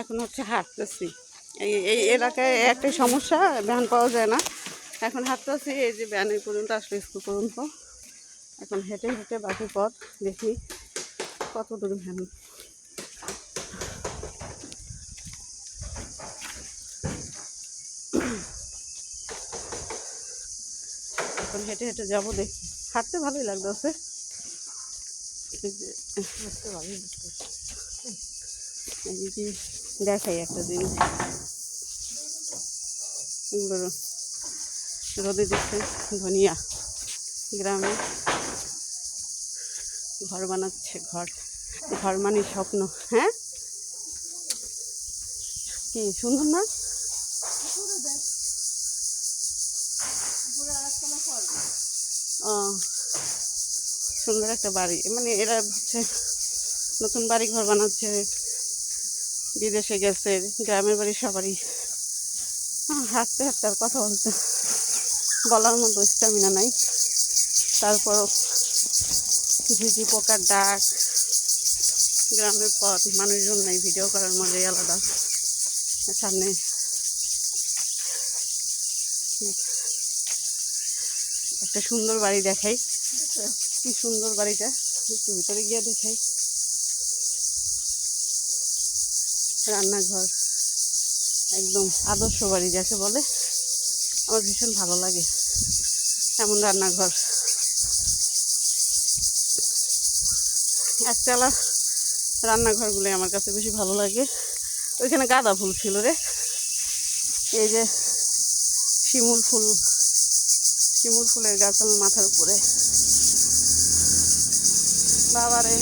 এখন হচ্ছে হাঁটতেছি। এই এলাকায় একটাই সমস্যা, ভ্যান পাওয়া যায় না। এখন হাঁটতেছি, এই যে ভ্যানের পর্যন্ত আসলে স্কুল পর্যন্ত। এখন হেঁটে হেঁটে বাকি পথ দেখি কত দূর ভ্যান। এখন হেঁটে হেঁটে যাবো, দেখি। হাঁটতে ভালোই লাগতেছে, হাঁটতে ভালোই লাগতেছে। দেখাই একটা জিনিস, এগুলো রোদে দিচ্ছে। ধনিয়া গ্রামে ঘর বানাচ্ছে, ঘর ঘর মানে স্বপ্ন। হ্যাঁ, কি সুন্দর না? ও, সুন্দর একটা বাড়ি, মানে এরা হচ্ছে নতুন বাড়ি ঘর বানাচ্ছে, বিদেশে গেছে, গ্রামের বাড়ি সবারই। হাঁটতে হাঁটতে আর কথা বলতে বলার মতো স্ট্যামিনা নাই। তারপরও ঝিঝি পোকার ডাক, গ্রামের পথ, মানুষজন নাই, ভিডিও করার মজাই আলাদা। সামনে একটা সুন্দর বাড়ি দেখাই। কি সুন্দর বাড়িটা, একটু ভিতরে গিয়ে দেখাই। রান্নাঘর, একদম আদর্শ বাড়ি যাকে বলে। আমার ভীষণ ভালো লাগে এমন রান্নাঘর। একতলা রান্নাঘরগুলো আমার কাছে বেশি ভালো লাগে। ওইখানে গাঁদা ফুল ছিল রে, এই যে শিমুল ফুলের গাছ আমার মাথার উপরে। বাবারে,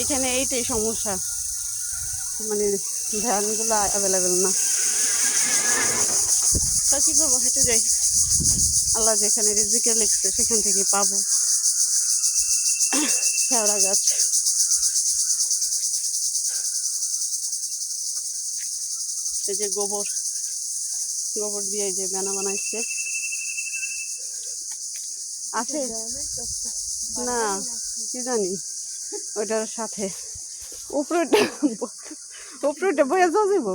এখানে এইটাই সমস্যা, মানে ভ্যানগুলো অ্যাভেলেবেল না। তা কী করবো, হেঁটে যাই। আল্লাহ যেখানে রিজিকে লিখছে সেখান থেকে পাবো। শেওড়া গাছ, এই যে গোবর দিয়ে এই যে বেনা বানাইছে। আছে না, কি জানি ওইটার সাথে উপরে বয়ে যাবো।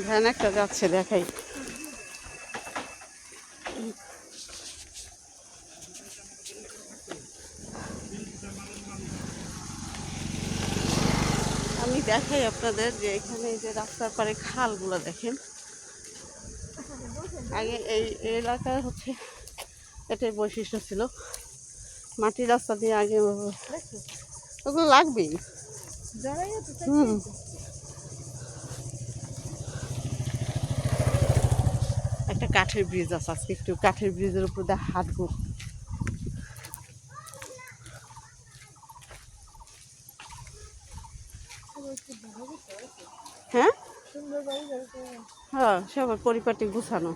ভ্যান একটা যাচ্ছে, দেখাই। আমি দেখাই আপনাদের যে এখানে যে রাস্তার পারে খালগুলো দেখেন। আগে এই এলাকায় হচ্ছে এটাই বৈশিষ্ট্য ছিল, মাটির রাস্তা দিয়ে আগে ওগুলো লাগবেই। একটা কাঠের ব্রিজ আছে, আজকে একটু কাঠের ব্রিজের উপর দিয়ে হাঁটবো। হ্যাঁ হ্যাঁ, সবার পরিপাটি গুছানো।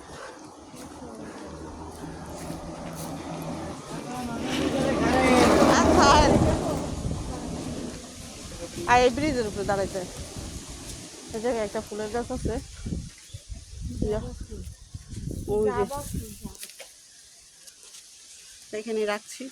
আর এই ব্রিজের উপরে দাঁড়াইতে এই জায়গায় একটা ফুলের গাছ আছে, ওই যে এখানে রাখছি।